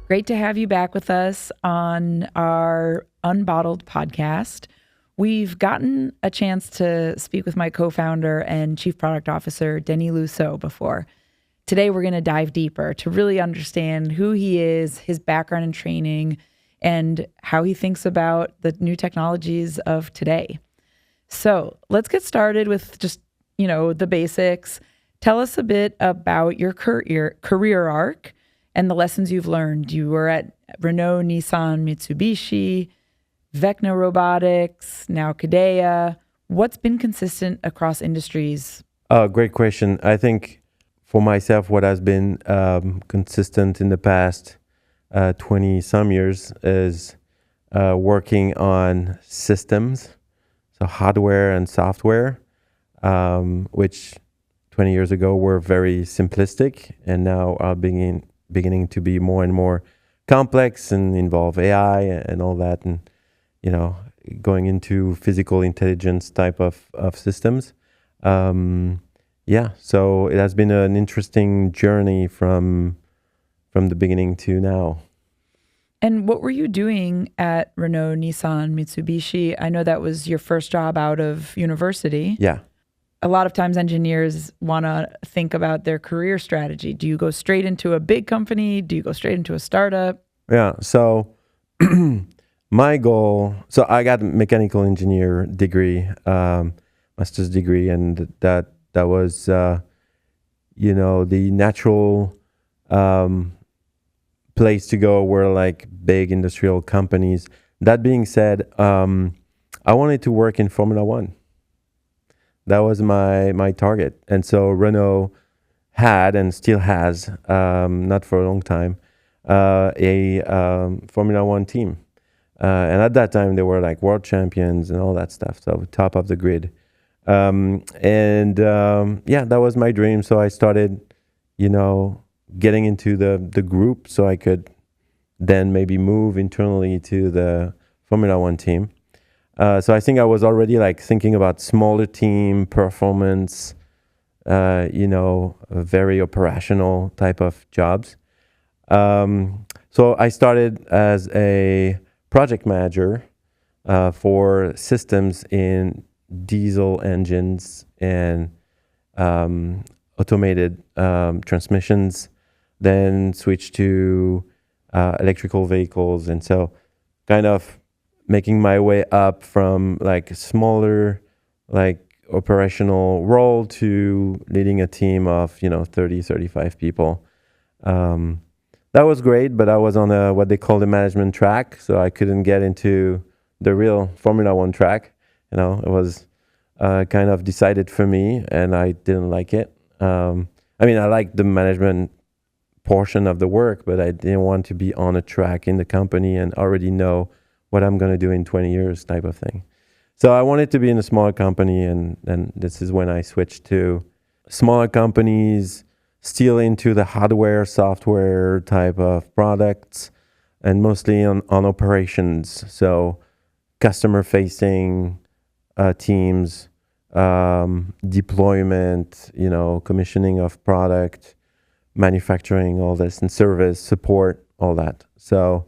Great to have you back with us on our Unbottled podcast. We've gotten a chance to speak with my co-founder and chief product officer, Denis Lussault, before. Today, we're going to dive deeper to really understand who he is, his background and training, and how he thinks about the new technologies of today. So let's get started with just, the basics. Tell us a bit about your career arc and the lessons you've learned. You were at Renault, Nissan, Mitsubishi, Vecna Robotics, now Kadeya. What's been consistent across industries? Great question. I think for myself, what has been consistent in the past 20 some years is working on systems, so hardware and software, which 20 years ago were very simplistic and now are beginning to be more and more complex and involve AI and all that, and going into physical intelligence type of systems. So it has been an interesting journey from the beginning to now. And what were you doing at Renault, Nissan, Mitsubishi? I know that was your first job out of university. Yeah. A lot of times engineers want to think about their career strategy. Do you go straight into a big company? Do you go straight into a startup? Yeah. So my goal, so I got a mechanical engineer degree, master's degree, and that was, the natural place to go were like big industrial companies. That being said, I wanted to work in Formula One. That was my target. And so Renault had and still has, not for a long time, a Formula One team. And at that time, they were like world champions and all that stuff. So top of the grid. That was my dream. So I started, getting into the group so I could then maybe move internally to the Formula One team. So I think I was already like thinking about smaller team performance, very operational type of jobs. So I started as a project manager for systems in diesel engines and automated transmissions, then switched to electrical vehicles. And so kind of making my way up from like smaller, like operational role to leading a team of, 30, 35 people. That was great, but I was on what they call the management track. So I couldn't get into the real Formula One track. It was kind of decided for me and I didn't like it. I liked the management portion of the work, but I didn't want to be on a track in the company and already know what I'm going to do in 20 years type of thing. So I wanted to be in a smaller company, and this is when I switched to smaller companies, still into the hardware, software type of products, and mostly on operations. So customer-facing teams, deployment, commissioning of product, manufacturing, all this, and service, support, all that. So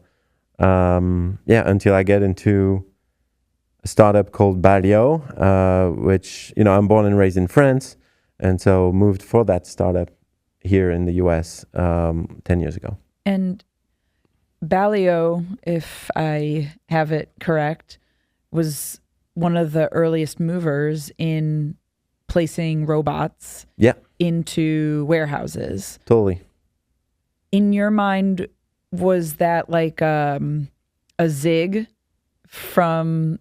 until I get into a startup called Balio, which, I'm born and raised in France, and so moved for that startup here in the US 10 years ago. And Balio, if I have it correct, was one of the earliest movers in placing robots into warehouses. Totally. In your mind, was that like a zig from,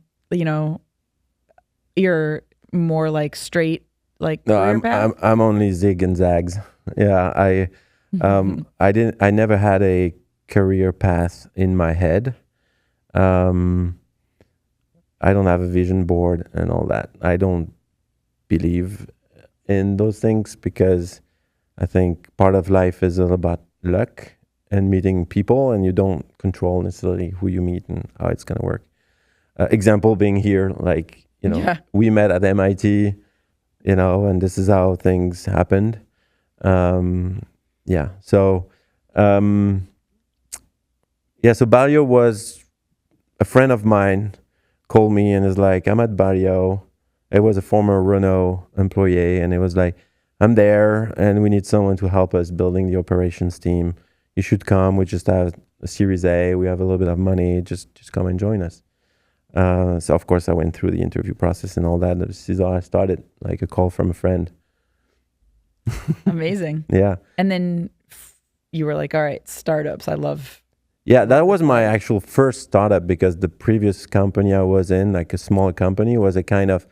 your more like straight, like career path? I'm only zig and zags. Yeah, I never had a career path in my head. I don't have a vision board and all that. I don't believe in those things because I think part of life is all about luck and meeting people, and you don't control necessarily who you meet and how it's going to work. Example being here, like, we met at MIT, and this is how things happened. So Yeah, so Barrio was a friend of mine called me and is like, I'm at Barrio. It was a former Renault employee, and it was like, I'm there and we need someone to help us building the operations team. You should come. We just have a Series A. We have a little bit of money. Just come and join us. So of course I went through the interview process and all that. This is how I started, like a call from a friend. Amazing. Yeah. And then you were like, all right, startups. I love. Yeah, that was my actual first startup, because the previous company I was in, like a smaller company, was a kind of,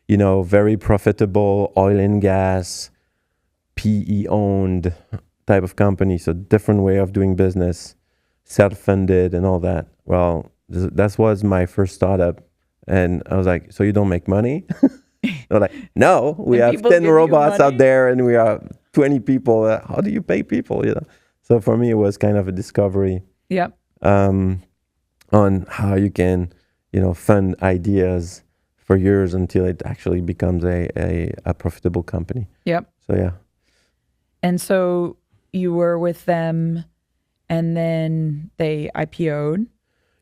very profitable oil and gas, PE owned type of company. So different way of doing business, self-funded and all that. Well, that was my first startup. And I was like, so you don't make money? They're like, no, we have 10 robots out there and we are 20 people. How do you pay people? So for me, it was kind of a discovery. Yep. On how you can, fund ideas for years until it actually becomes a profitable company. Yep. So yeah. And so you were with them, and then they IPO'd.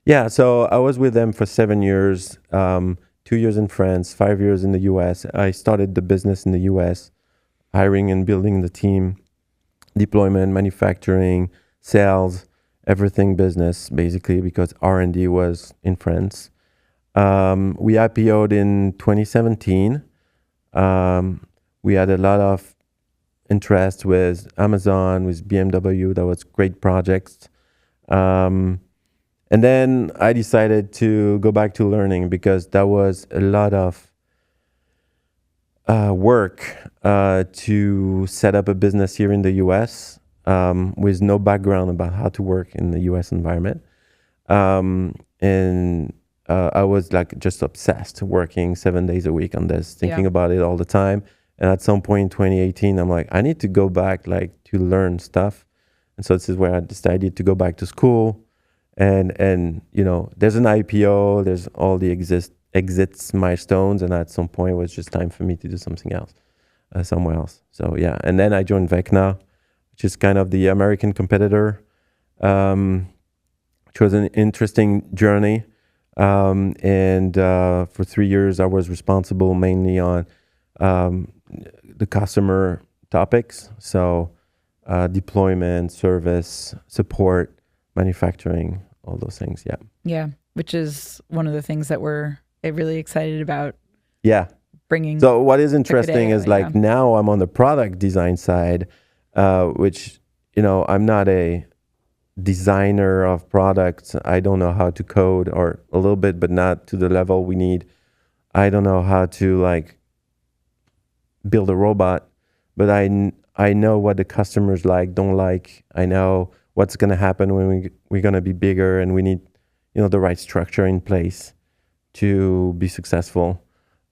Yeah. So I was with them for 7 years, 2 years in France, 5 years in the US. I started the business in the US, hiring and building the team, deployment, manufacturing, sales, everything business, basically, because R&D was in France. We IPO'd in 2017. We had a lot of interest with Amazon, with BMW. That was great projects. And then I decided to go back to learning, because that was a lot of work to set up a business here in the US. With no background about how to work in the US environment. And I was like just obsessed, working 7 days a week on this, thinking about it all the time. And at some point in 2018, I'm like, I need to go back to learn stuff. And so this is where I decided to go back to school. And there's an IPO, there's all the exits milestones. And at some point, it was just time for me to do something else, somewhere else. So yeah, and then I joined Vecna, which is kind of the American competitor, which was an interesting journey. And for 3 years, I was responsible mainly on the customer topics. So deployment, service, support, manufacturing, all those things. Yeah. Yeah. Which is one of the things that we're really excited about. Yeah. Bringing. So what is interesting is now I'm on the product design side, which, I'm not a designer of products. I don't know how to code, or a little bit, but not to the level we need. I don't know how to build a robot, but I know what the customers don't like. I know what's going to happen when we're going to be bigger, and we need, the right structure in place to be successful.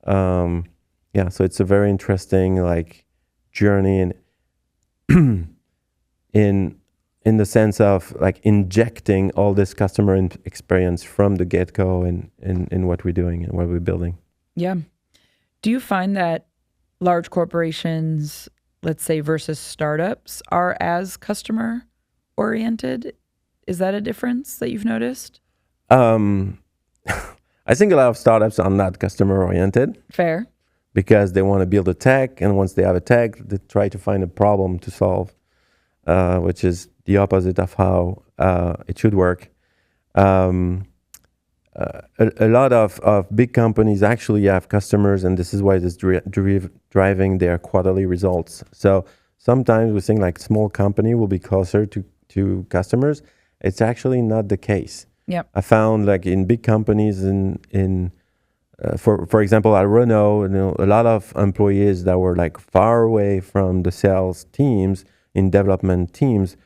Yeah, so it's a very interesting journey in the sense of injecting all this customer experience from the get-go in what we're doing and what we're building. Yeah. Do you find that large corporations, let's say, versus startups, are as customer oriented? Is that a difference that you've noticed? I think a lot of startups are not customer oriented. Fair. Because they want to build a tech, and once they have a tech, they try to find a problem to solve, which is the opposite of how it should work. A lot of big companies actually have customers, and this is why it's driving their quarterly results. So sometimes we think small company will be closer to customers. It's actually not the case. Yep. I found in big companies for example, at Renault, a lot of employees that were far away from the sales teams, in development teams,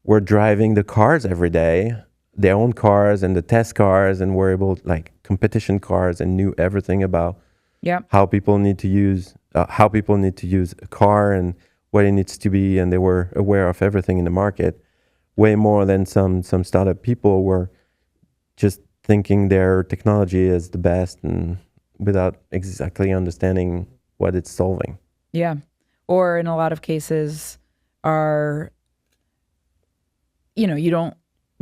were driving the cars every day, their own cars and the test cars, and were able competition cars, and knew everything about how people need to use a car and what it needs to be, and they were aware of everything in the market, way more than some startup people were just thinking their technology is the best, and without exactly understanding what it's solving. Yeah. Or in a lot of cases are,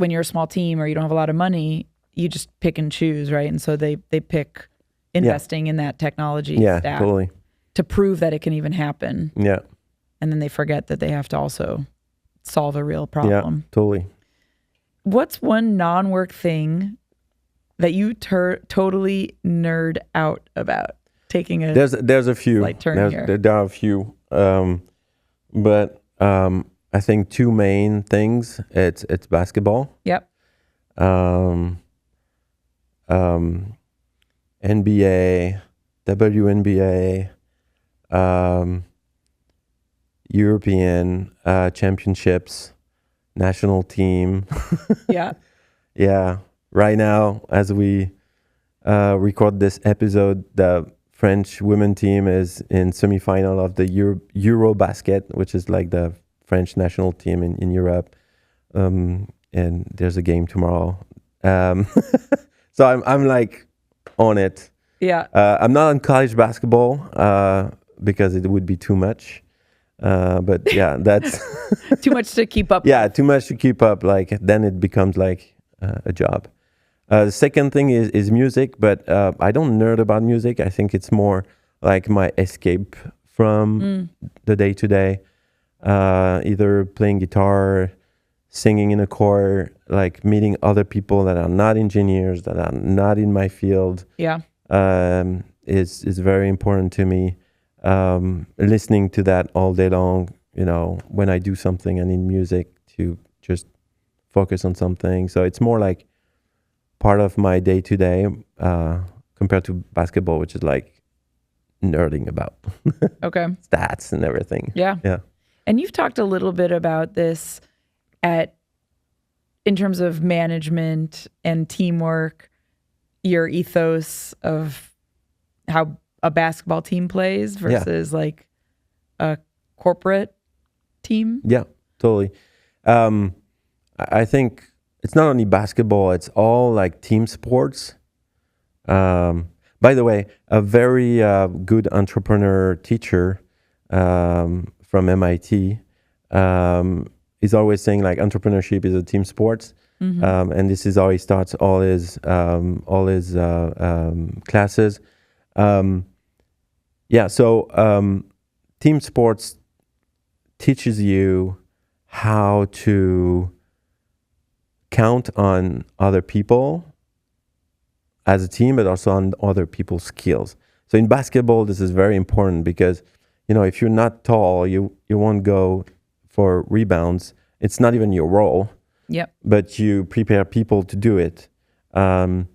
when you're a small team or you don't have a lot of money, you just pick and choose, right? And so they pick investing in that technology stack totally. to prove that it can even happen. Yeah. And then they forget that they have to also solve a real problem. Yeah, totally. What's one non-work thing that you totally nerd out about? Taking a there's a few. slight turn here. There are a few, but I think two main things. It's basketball. Yep. NBA, WNBA, European championships, national team. Yeah. Yeah. Right now, as we record this episode, the French women team is in semifinal of the Euro basket, which is like the French national team in Europe. And there's a game tomorrow. So I'm like on it. Yeah. I'm not on college basketball because it would be too much. But yeah, that's too much to keep up. Yeah, too much to keep up. Like then it becomes like a job. The second thing is music, but I don't nerd about music. I think it's more like my escape from the day to day. Either playing guitar, singing in a choir, like meeting other people that are not engineers, that are not in my field. Yeah. Is very important to me. Listening to that all day long, when I do something, I need music to just focus on something. So it's more like part of my day to day compared to basketball, which is like nerding about okay stats and everything. Yeah. And you've talked a little bit about this in terms of management and teamwork, your ethos of how a basketball team plays versus like a corporate team. Yeah, totally. I think it's not only basketball, it's all like team sports. By the way, a very good entrepreneur teacher from MIT is always saying like entrepreneurship is a team sport. And this is how he starts all his classes. So team sports teaches you how to count on other people as a team, but also on other people's skills. So in basketball, this is very important because, if you're not tall, you won't go for rebounds. It's not even your role. Yep. But you prepare people to do it. And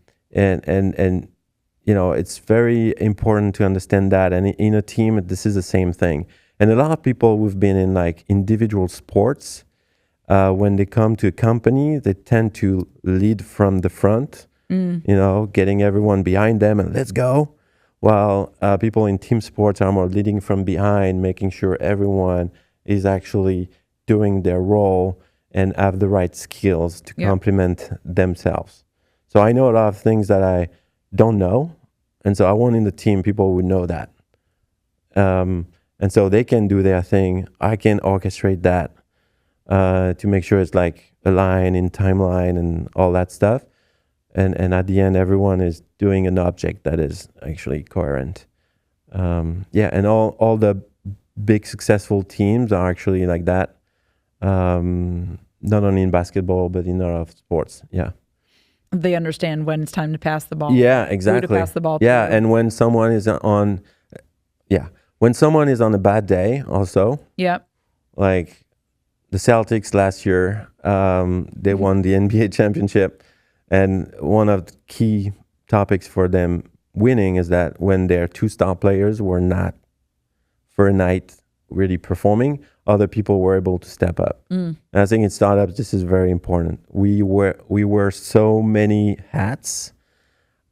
it's very important to understand that. And in a team, this is the same thing. And a lot of people who've been in like individual sports, when they come to a company, they tend to lead from the front, getting everyone behind them and let's go. While people in team sports are more leading from behind, making sure everyone is actually doing their role and have the right skills to complement themselves. So I know a lot of things that I don't know. And so I want in the team people who know that. And so they can do their thing. I can orchestrate that to make sure it's like aligned in timeline and all that stuff. And at the end, everyone is doing an object that is actually coherent. And all the big successful teams are actually like that. Not only in basketball, but in other sports. Yeah. They understand when it's time to pass the ball. Yeah, exactly. Who to pass the ball to. Yeah, and when someone is on a bad day also. Yep. Like the Celtics last year, they won the NBA championship. And one of the key topics for them winning is that when their two star players were not for a night really performing, other people were able to step up. And I think in startups, this is very important. We wear so many hats.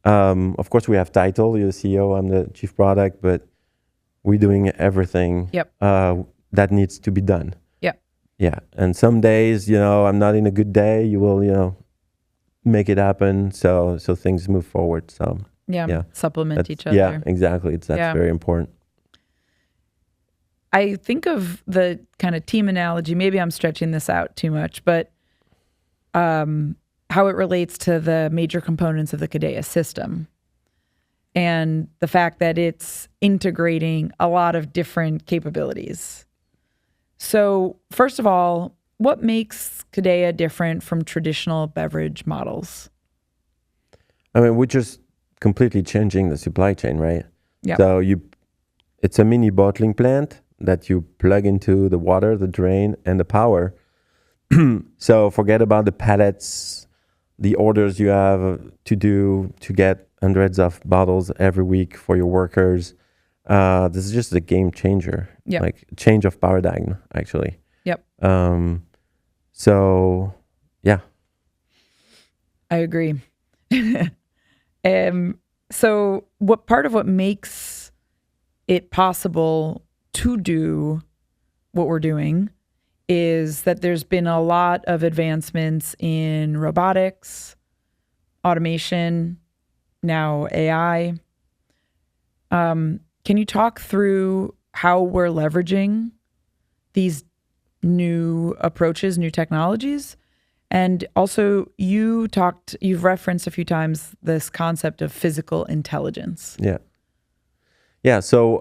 Of course, we have title. You're the CEO, I'm the chief product, but we're doing everything that needs to be done. Yep. Yeah. And some days, I'm not in a good day. You will, make it happen. So things move forward. So supplement each other. Yeah, exactly. That's very important. I think of the kind of team analogy. Maybe I'm stretching this out too much, but how it relates to the major components of the Kadeya system and the fact that it's integrating a lot of different capabilities. So, first of all, what makes Kadeya different from traditional beverage models? I mean, we're just completely changing the supply chain, right? Yep. So it's a mini bottling plant that you plug into the water, the drain, and the power. So forget about the pallets, the orders you have to do to get hundreds of bottles every week for your workers. This is just a game changer, Yep. like change of paradigm, actually. Yep. So, yeah. I agree. So what makes it possible to do what we're doing is that there's been a lot of advancements in robotics, automation, now AI. Can you talk through how we're leveraging these new approaches, new technologies? And also, you've referenced a few times this concept of physical intelligence. Yeah. Yeah. So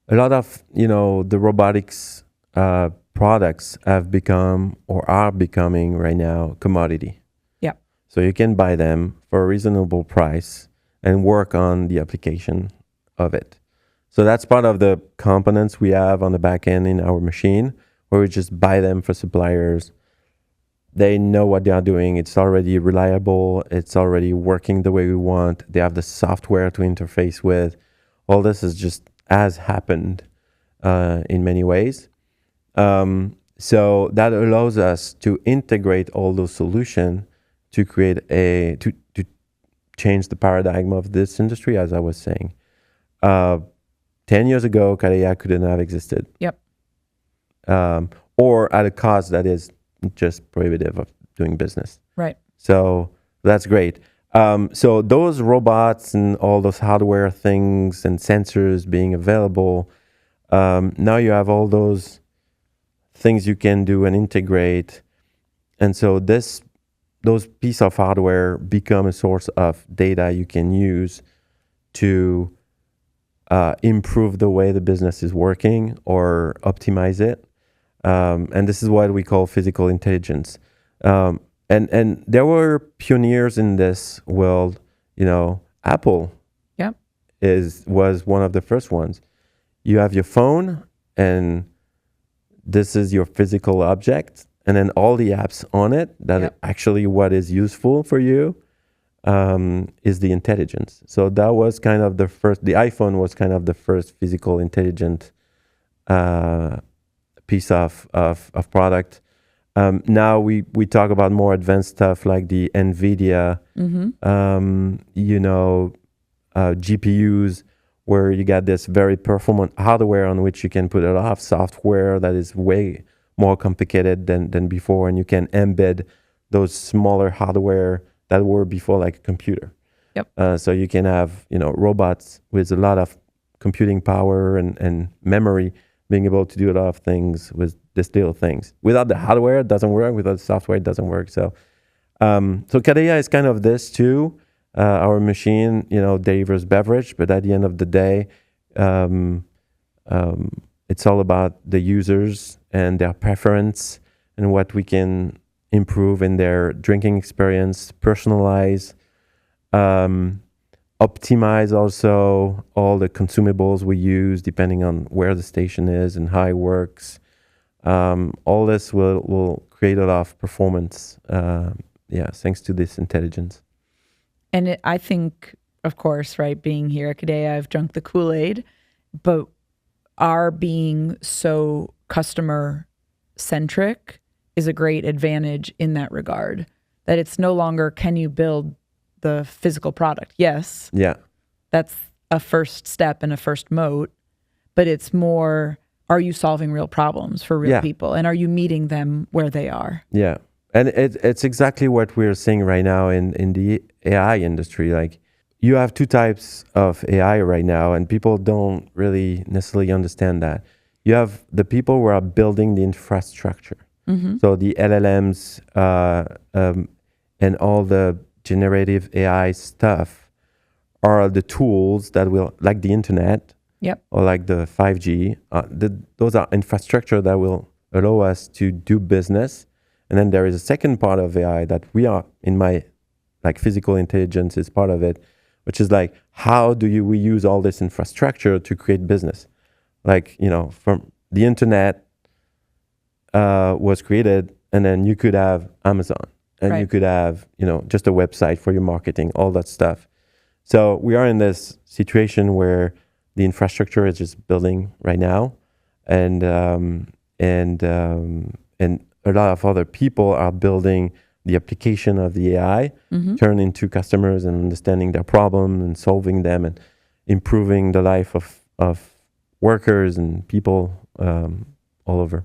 a lot of, the robotics products have become or are becoming right now commodity. Yeah. So you can buy them for a reasonable price and work on the application of it. So that's part of the components we have on the back end in our machine, where we just buy them for suppliers. They know what they are doing. It's already reliable. It's already working the way we want. They have the software to interface with. All this has happened in many ways. So that allows us to integrate all those solutions to create to change the paradigm of this industry, as I was saying. 10 years ago, Kadeya couldn't have existed. Yep. Or at a cost that is just prohibitive of doing business. Right. So that's great. So those robots and all those hardware things and sensors being available, now you have all those things you can do and integrate. And so those pieces of hardware become a source of data you can use to improve the way the business is working or optimize it. And this is what we call physical intelligence. And there were pioneers in this world. Apple was one of the first ones. You have your phone, and this is your physical object, and then all the apps on it that actually what is useful for you is the intelligence. So that was kind of the iPhone was kind of the first physical intelligent piece of product. Now we talk about more advanced stuff like the NVIDIA, GPUs, where you got this very performant hardware on which you can put a lot of software that is way more complicated than before, and you can embed those smaller hardware that were before like a computer. Yep. So you can have robots with a lot of computing power and memory, being able to do a lot of things with these little things. Without the hardware, it doesn't work. Without the software, it doesn't work. So Kadeya is kind of this too. Our machine, delivers beverage, but at the end of the day, it's all about the users and their preference and what we can improve in their drinking experience, personalize, optimize also all the consumables we use depending on where the station is and how it works. All this will create a lot of performance, thanks to this intelligence. And I think, of course, right, being here at Kadeya, I've drunk the Kool-Aid, but our being so customer-centric is a great advantage in that regard, that it's no longer, can you build the physical product? Yes. Yeah. That's a first step and a first moat, but it's more, are you solving real problems for real people? And are you meeting them where they are? Yeah. And it's exactly what we're seeing right now in the AI industry. Like, you have two types of AI right now, and people don't really necessarily understand that. You have the people who are building the infrastructure. So the LLMs and all the generative AI stuff are the tools that will, like the internet, or like the 5G. Those are infrastructure that will allow us to do business. And then there is a second part of AI that we are, in my, like physical intelligence is part of it, which is like, how do we use all this infrastructure to create business? Like, from the internet was created, and then you could have Amazon, and you could have, just a website for your marketing, all that stuff. So we are in this situation where the infrastructure is just building right now, and a lot of other people are building the application of the AI, turn into customers and understanding their problem and solving them and improving the life of workers and people all over.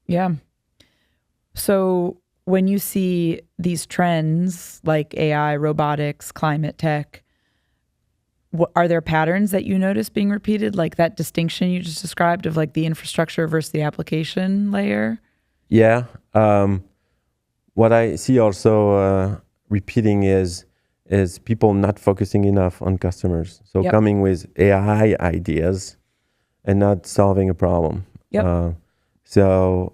Yeah. So when you see these trends like AI, robotics, climate tech, are there patterns that you notice being repeated, like that distinction you just described of like the infrastructure versus the application layer? Yeah. What I see also repeating is people not focusing enough on customers. So coming with AI ideas and not solving a problem. So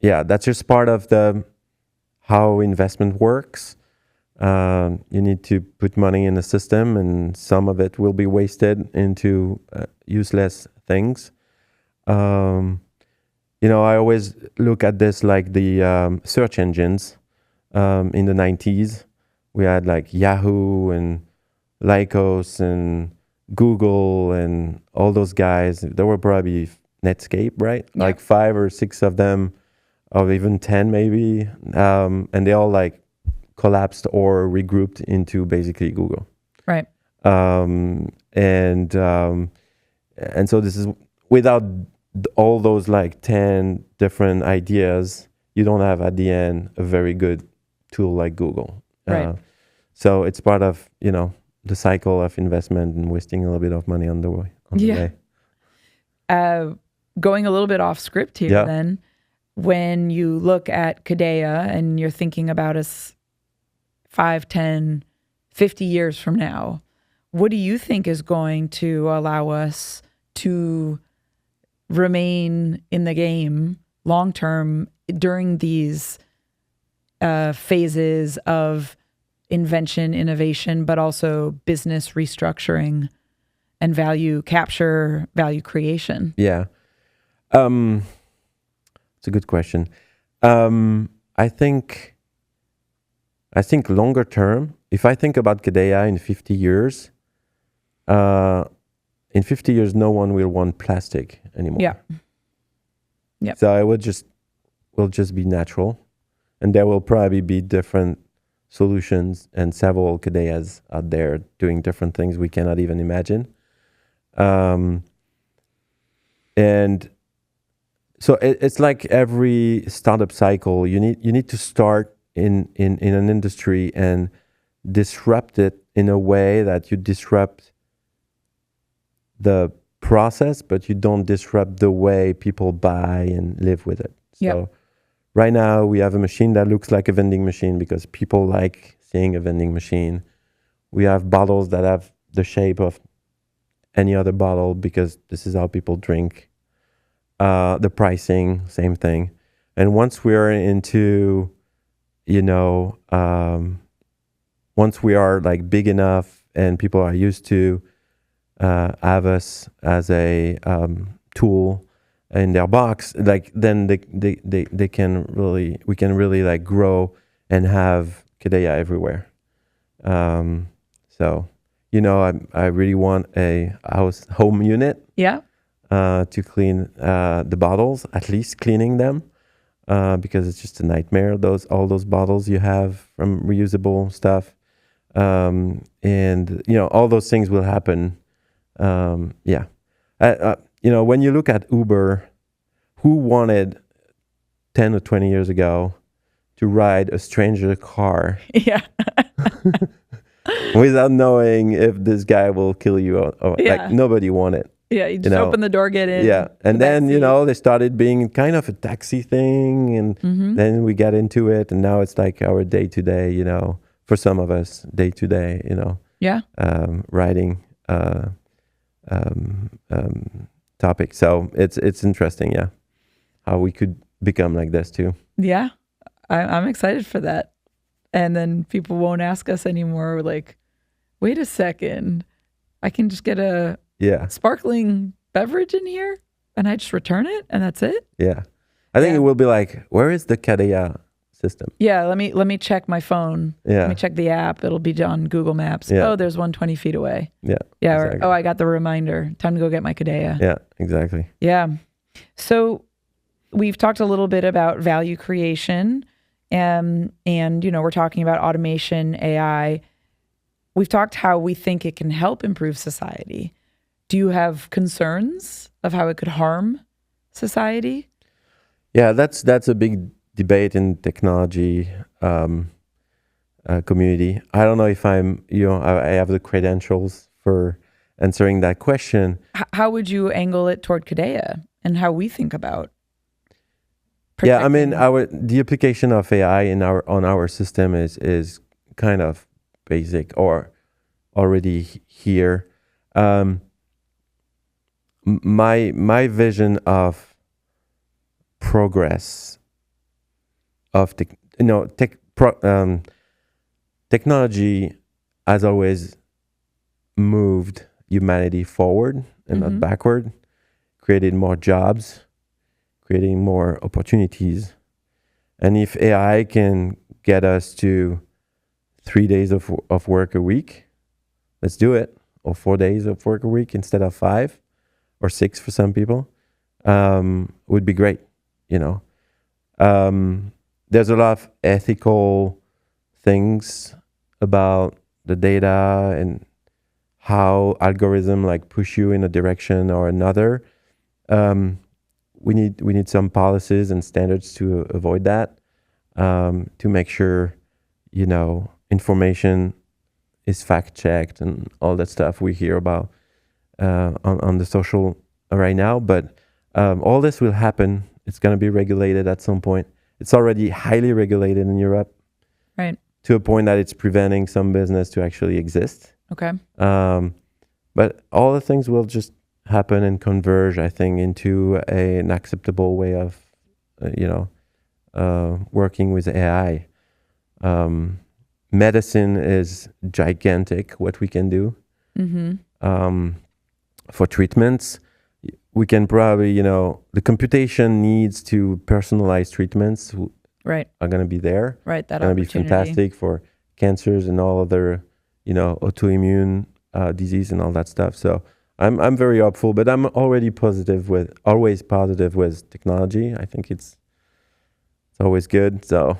yeah, that's just part of how investment works. You need to put money in the system, and some of it will be wasted into useless things. I always look at this like the search engines in the 90s. We had like Yahoo and Lycos and Google and all those guys. There were probably Netscape, right? Like 5 or 6 of them, or even 10 maybe. And they all like collapsed or regrouped into basically Google. Right. And so this is without all those like 10 different ideas, you don't have at the end a very good tool like Google. Right. So it's part of, the cycle of investment and wasting a little bit of money on the way. Going a little bit off script here then, when you look at Kadeya and you're thinking about us 5, 10, 50 years from now, what do you think is going to allow us to remain in the game long term during these phases of invention, innovation, but also business restructuring and value capture, value creation? Yeah. It's a good question. I think longer term, if I think about Kadeya in 50 years, in 50 years, no one will want plastic anymore. Yeah. So it will just be natural, and there will probably be different solutions and several Kadeyas out there doing different things we cannot even imagine. And so it's like every startup cycle, you need to start in an industry and disrupt it in a way that you disrupt the process, but you don't disrupt the way people buy and live with it. So right now we have a machine that looks like a vending machine because people like seeing a vending machine. We have bottles that have the shape of any other bottle because this is how people drink. The pricing, same thing. And once we're into, once we are like big enough and people are used to have us as a tool in their box, like then we can really like grow and have Kadeya everywhere. So, I really want a home unit. To clean the bottles, at least cleaning them, because it's just a nightmare. All those bottles you have from reusable stuff, and all those things will happen. When you look at Uber, who wanted 10 or 20 years ago to ride a stranger car? Without knowing if this guy will kill you or like nobody wanted. Yeah, you just open the door, get in. Yeah, and then they started being kind of a taxi thing, and then we got into it, and now it's like our day to day. For some of us, day to day. Yeah. Writing topic. So it's interesting. Yeah, how we could become like this too. Yeah, I'm excited for that. And then people won't ask us anymore. Like, wait a second, I can just get a sparkling beverage in here and I just return it and that's it. Yeah. I think it will be like, where is the Kadeya system? Yeah. Let me check my phone. Yeah. Let me check the app. It'll be on Google Maps. Yeah. Oh, there's 120 feet away. Yeah. Yeah. Exactly. Or, I got the reminder. Time to go get my Kadeya. Yeah, exactly. Yeah. So we've talked a little bit about value creation and we're talking about automation, AI. We've talked how we think it can help improve society. Do you have concerns of how it could harm society? Yeah, that's a big debate in technology community. I don't know if I have the credentials for answering that question. How would you angle it toward Kadeya and how we think about protecting? Yeah, I mean, the application of AI on our system is kind of basic or already here. My vision of progress of technology has always moved humanity forward and not backward, created more jobs, creating more opportunities. And if AI can get us to 3 days of work a week, let's do it. Or 4 days of work a week instead of 5 or 6 for some people, would be great. There's a lot of ethical things about the data and how algorithm push you in a direction or another. We need some policies and standards to avoid that, to make sure information is fact checked and all that stuff we hear about on the social right now. But all this will happen. It's going to be regulated at some point. It's already highly regulated in Europe, right? To a point that it's preventing some business to actually exist. Okay. But all the things will just happen and converge, I think, into an acceptable way of, working with AI. Medicine is gigantic, what we can do. For treatments, we can probably, the computation needs to personalize treatments. Right. Are going to be there. Right. That going to be fantastic for cancers and all other, autoimmune disease and all that stuff. So I'm very hopeful, but I'm always positive with technology. I think it's always good. So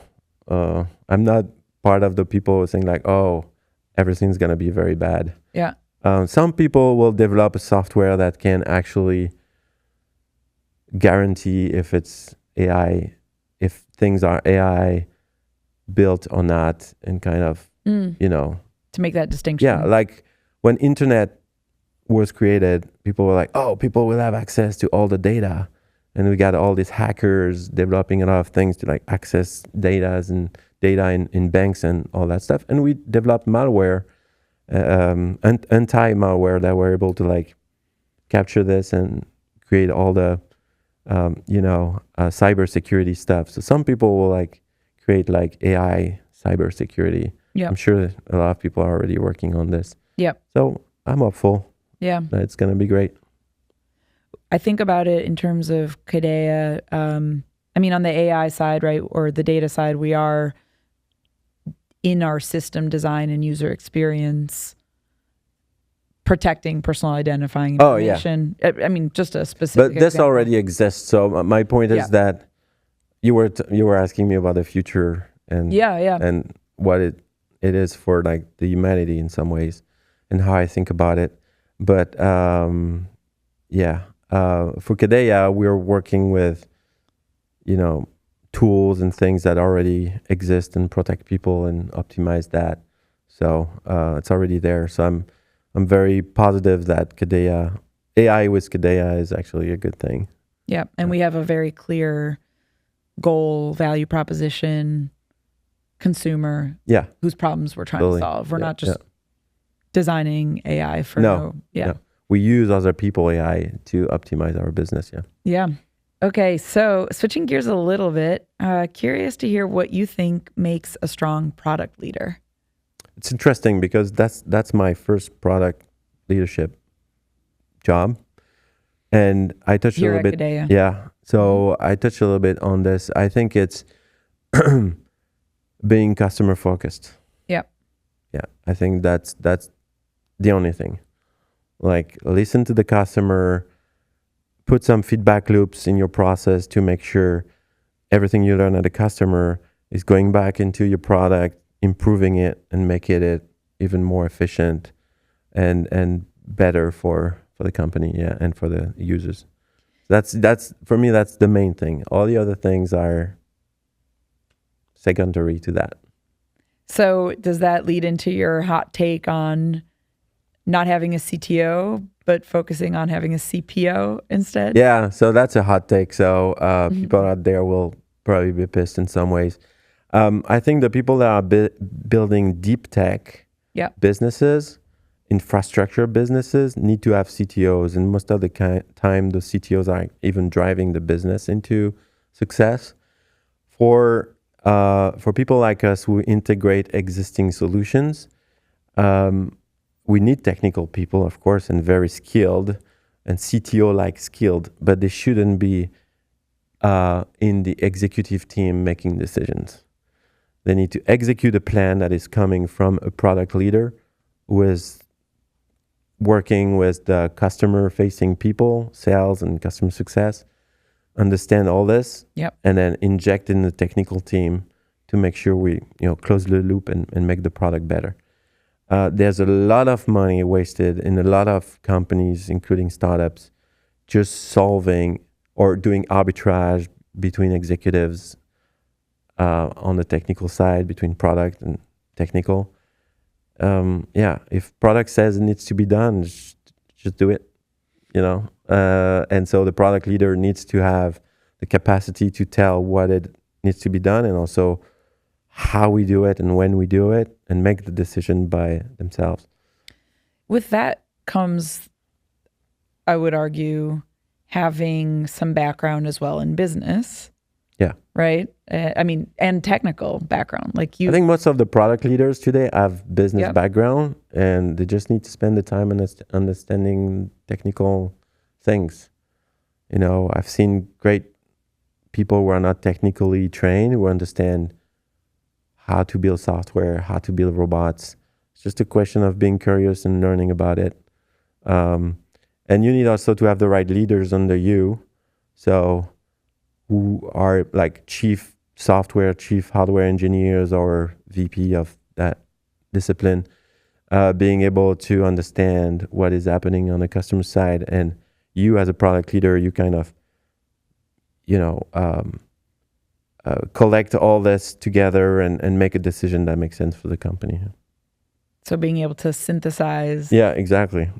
I'm not part of the people saying everything's going to be very bad. Yeah. Some people will develop a software that can actually guarantee if it's AI, if things are AI built or not, and kind of, to make that distinction. Yeah, like when internet was created, people were like, people will have access to all the data. And we got all these hackers developing a lot of things to access data in banks and all that stuff. And we developed malware, anti-malware that were able to capture this and create all the, cybersecurity stuff. So some people will create AI cybersecurity. Yeah. I'm sure that a lot of people are already working on this. Yeah. So I'm hopeful. Yeah. That it's going to be great. I think about it in terms of Kadeya. On the AI side, right, or the data side, we are in our system design and user experience protecting personal identifying information. Oh, yeah. Just a specific But this example. already exists. So my point is that you were asking me about the future and and what it is for the humanity in some ways and how I think about it. But for Kadeya, we're working with tools and things that already exist and protect people and optimize that. So it's already there. So I'm very positive that Kadeya AI with Kadeya is actually a good thing. Yeah. And we have a very clear goal, value proposition, consumer, Yeah, whose problems we're trying totally. to solve. We're Yeah, not just yeah. designing AI for No, yeah. no. We use other people AI to optimize our business. Yeah. Yeah. Okay. So switching gears a little bit, curious to hear what you think makes a strong product leader. It's interesting because that's my first product leadership job, and I touched Here a at little bit. Kadeya. Yeah. So I touched a little bit on this. I think it's being customer focused. Yep. Yeah. I think that's the only thing. Like, listen to the customer, put some feedback loops in your process to make sure everything you learn at the customer is going back into your product, improving it and making it even more efficient and better for the company, yeah, and for the users. That's for me, that's the main thing. All the other things are secondary to that. So does that lead into your hot take on not having a CTO, but focusing on having a CPO instead? Yeah, so that's a hot take. So people out there will probably be pissed in some ways. I think the people that are building deep tech businesses, infrastructure businesses, need to have CTOs, and most of the time, the CTOs are even driving the business into success. For people like us who integrate existing solutions, we need technical people, of course, and very skilled, and CTO-like skilled, but they shouldn't be in the executive team making decisions. They need to execute a plan that is coming from a product leader who is working with the customer-facing people, sales and customer success, understand all this, and then inject in the technical team to make sure we close the loop and make the product better. There's a lot of money wasted in a lot of companies, including startups, just solving or doing arbitrage between executives on the technical side, between product and technical. If product says it needs to be done, just do it, and so the product leader needs to have the capacity to tell what it needs to be done, and also how we do it and when we do it, and make the decision by themselves. With that comes, I would argue, having some background as well in business. Yeah. Right? And technical background. I think most of the product leaders today have business background, and they just need to spend the time understanding technical things. I've seen great people who are not technically trained, who understand how to build software, how to build robots. It's just a question of being curious and learning about it. And you need also to have the right leaders under you. So who are like chief software, chief hardware engineers, or VP of that discipline, being able to understand what is happening on the customer side. And you as a product leader, you kind of, collect all this together and make a decision that makes sense for the company. So being able to synthesize. Yeah, exactly.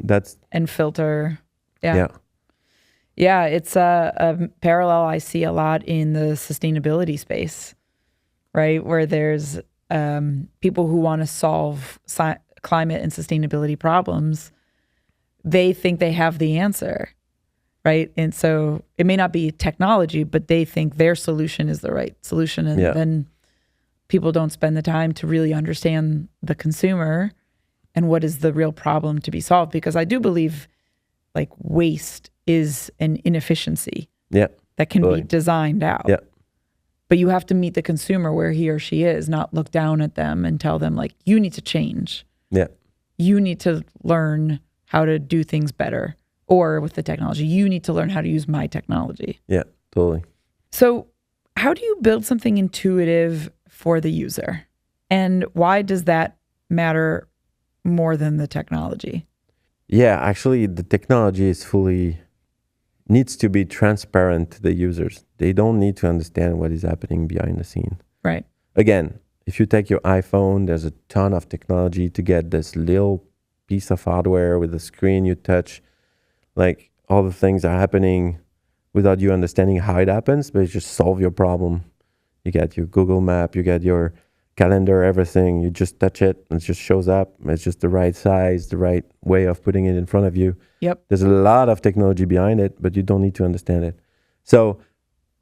And filter. Yeah. Yeah, it's a parallel I see a lot in the sustainability space, right? Where there's people who want to solve climate and sustainability problems. They think they have the answer, right? And so it may not be technology, but they think their solution is the right solution. And then people don't spend the time to really understand the consumer and what is the real problem to be solved. Because I do believe waste is an inefficiency that can be designed out. But you have to meet the consumer where he or she is, not look down at them and tell them you need to change. You need to learn how to do things better. Or with the technology, you need to learn how to use my technology. Yeah, totally. So how do you build something intuitive for the user? And why does that matter more than the technology? Yeah, actually, the technology needs to be transparent to the users. They don't need to understand what is happening behind the scene. Right. Again, if you take your iPhone, there's a ton of technology to get this little piece of hardware with a screen you touch. like all the things are happening without you understanding how it happens, but it just solve your problem. You get your Google map, you get your calendar, everything. You just touch it and it just shows up. It's just the right size, the right way of putting it in front of you. Yep. There's a lot of technology behind it, but you don't need to understand it. So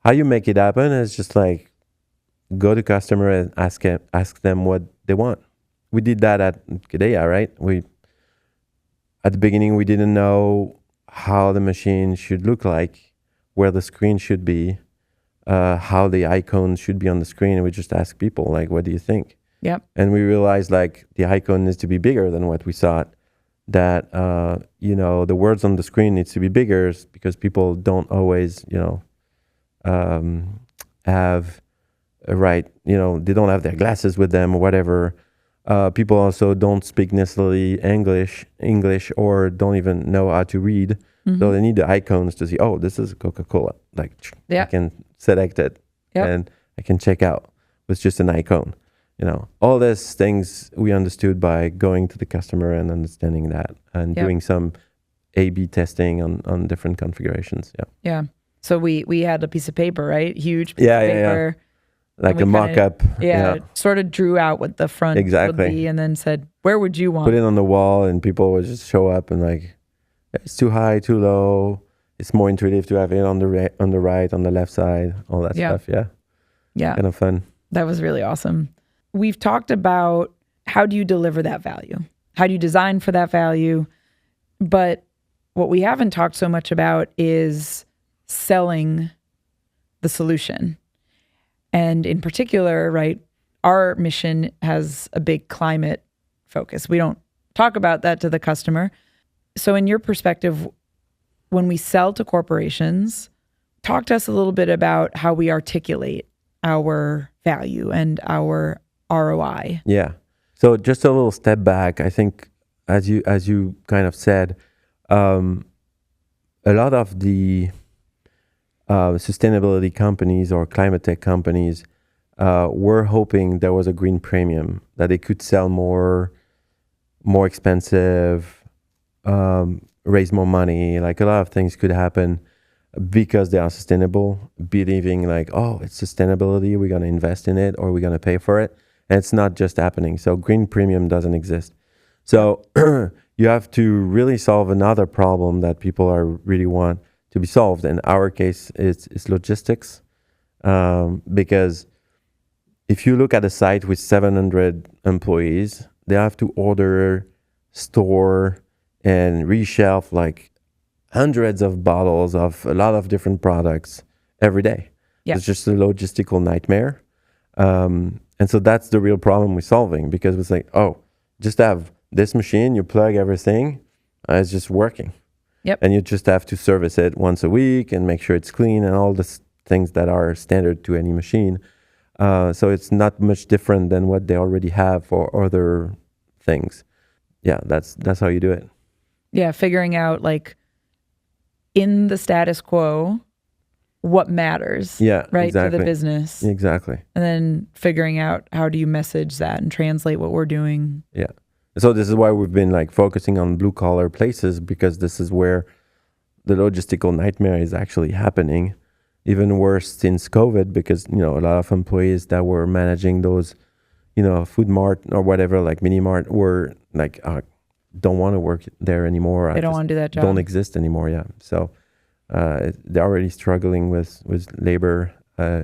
how you make it happen is just like go to customer and ask them what they want. We did that at Kadeya, right? At the beginning, we didn't know how the machine should look like, where the screen should be, how the icons should be on the screen. And we just ask people, like, what do you think? Yep. And we realized, like, the icon needs to be bigger than what we thought. That, the words on the screen needs to be bigger because people don't always, have a right, they don't have their glasses with them or whatever. People also don't speak necessarily English or don't even know how to read. Mm-hmm. So they need the icons to see, oh, this is Coca-Cola. Like, I can select it and I can check out with just an icon. All these things we understood by going to the customer and understanding that and doing some A/B testing on different configurations. Yeah. So we had a piece of paper, right? Huge piece of paper. Yeah. Like a mock-up. Sort of drew out what the front would be and then said, where would you want? Put it on the wall and people would just show up and like, it's too high, too low. It's more intuitive to have it on the right, on the left side, all that stuff. Yeah. Kind of fun. That was really awesome. We've talked about how do you deliver that value? How do you design for that value? But what we haven't talked so much about is selling the solution. And in particular, right, our mission has a big climate focus. We don't talk about that to the customer. So in your perspective, when we sell to corporations, talk to us a little bit about how we articulate our value and our ROI. Yeah. So just a little step back. I think as you kind of said, a lot of the sustainability companies or climate tech companies were hoping there was a green premium, that they could sell more expensive, raise more money. Like a lot of things could happen because they are sustainable, believing like, oh, it's sustainability, we're going to invest in it or we're going to pay for it. And it's not just happening. So green premium doesn't exist. So you have to really solve another problem that people are really want to be solved. In our case, it's logistics. Because if you look at a site with 700 employees, they have to order, store, and reshelf like hundreds of bottles of a lot of different products every day. Yeah. It's just a logistical nightmare. And so that's the real problem we're solving, because it's like, oh, just have this machine, you plug everything, it's just working. Yep. And you just have to service it once a week and make sure it's clean and all the things that are standard to any machine. So it's not much different than what they already have for other things. Yeah, that's how you do it. Yeah, figuring out like in the status quo, what matters, right, exactly. to the business. Exactly. And then figuring out how do you message that and translate what we're doing. Yeah. So this is why we've been like focusing on blue collar places, because this is where the logistical nightmare is actually happening. Even worse since COVID, because, a lot of employees that were managing those, food mart or whatever, like mini mart, were like, don't want to work there anymore. They don't want to do that job. Don't exist anymore. Yeah. So they're already struggling with labor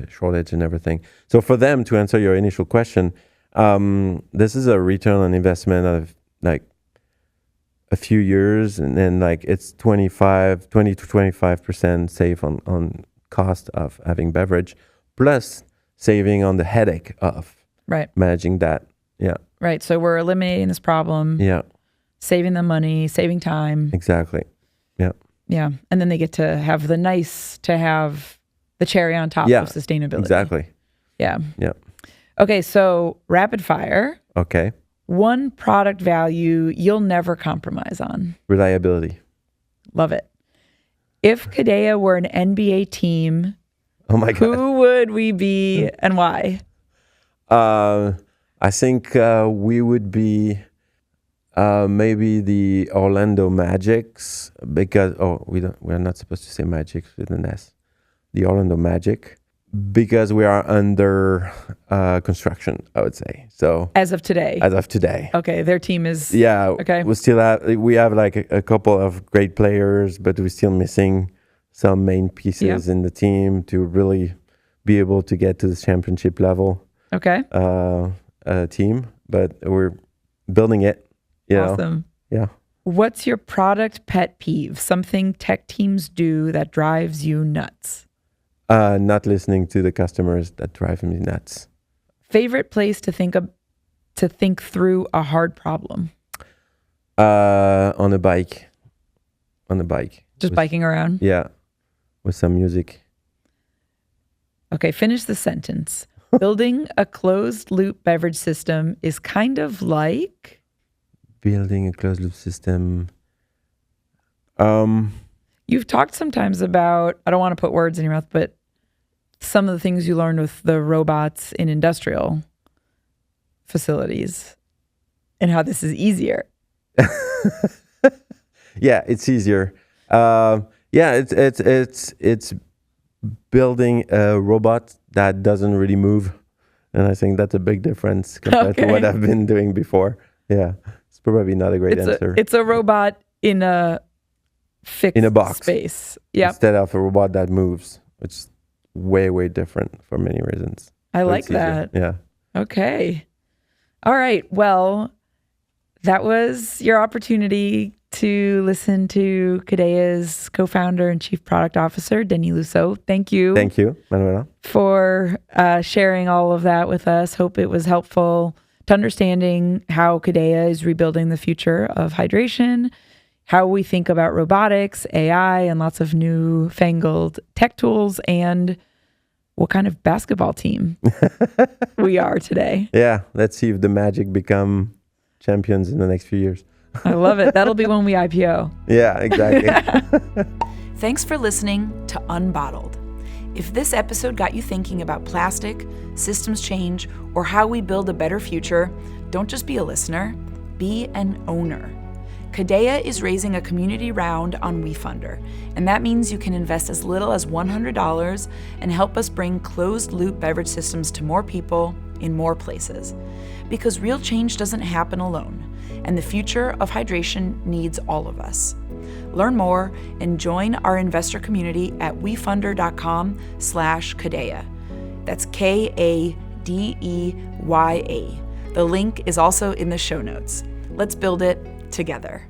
shortage and everything. So for them, to answer your initial question, this is a return on investment of like a few years, and then like it's 20 to 25% save on cost of having beverage, plus saving on the headache of managing that. Yeah. Right. So we're eliminating this problem. Yeah. Saving them money, saving time. Exactly. Yeah. Yeah. And then they get to have the cherry on top of sustainability. Exactly. Yeah. Yeah. Okay. So rapid fire. Okay. One product value you'll never compromise on. Reliability. Love it. If Kadeya were an NBA team, oh my God, who would we be and why? I think we would be Maybe the Orlando Magics, because we're not supposed to say Magics with an S. The Orlando Magic, because we are under construction, I would say. So As of today. Okay, their team is okay. We have like a couple of great players, but we're still missing some main pieces in the team to really be able to get to the championship level. Okay. Team, but we're building it. Awesome. Yeah. What's your product pet peeve? Something tech teams do that drives you nuts? Not listening to the customers, that drive me nuts. Favorite place to think through a hard problem? On a bike. Just biking around? Yeah. With some music. Okay, finish the sentence. Building a closed loop beverage system is kind of like... Building a closed loop system. You've talked sometimes about, I don't want to put words in your mouth, but some of the things you learned with the robots in industrial facilities and how this is easier. Yeah, it's easier. It's building a robot that doesn't really move. And I think that's a big difference compared to what I've been doing before. Yeah, it's probably not a great answer. It's a robot in a fixed box space. Yeah. Instead of a robot that moves, which is way, way different for many reasons. I like that. Yeah. Okay. All right. Well, that was your opportunity to listen to Kadeya's co-founder and chief product officer, Denis Lussault. Thank you. Thank you, Manuela. For sharing all of that with us. Hope it was helpful to understanding how Kadeya is rebuilding the future of hydration, how we think about robotics, AI, and lots of newfangled tech tools, and what kind of basketball team we are today. Yeah, let's see if the Magic become champions in the next few years. I love it. That'll be when we IPO. Yeah, exactly. Thanks for listening to Unbottled. If this episode got you thinking about plastic, systems change, or how we build a better future, don't just be a listener, be an owner. Kadeya is raising a community round on WeFunder, and that means you can invest as little as $100 and help us bring closed-loop beverage systems to more people in more places. Because real change doesn't happen alone, and the future of hydration needs all of us. Learn more and join our investor community at wefunder.com/Kadeya. That's Kadeya. The link is also in the show notes. Let's build it together.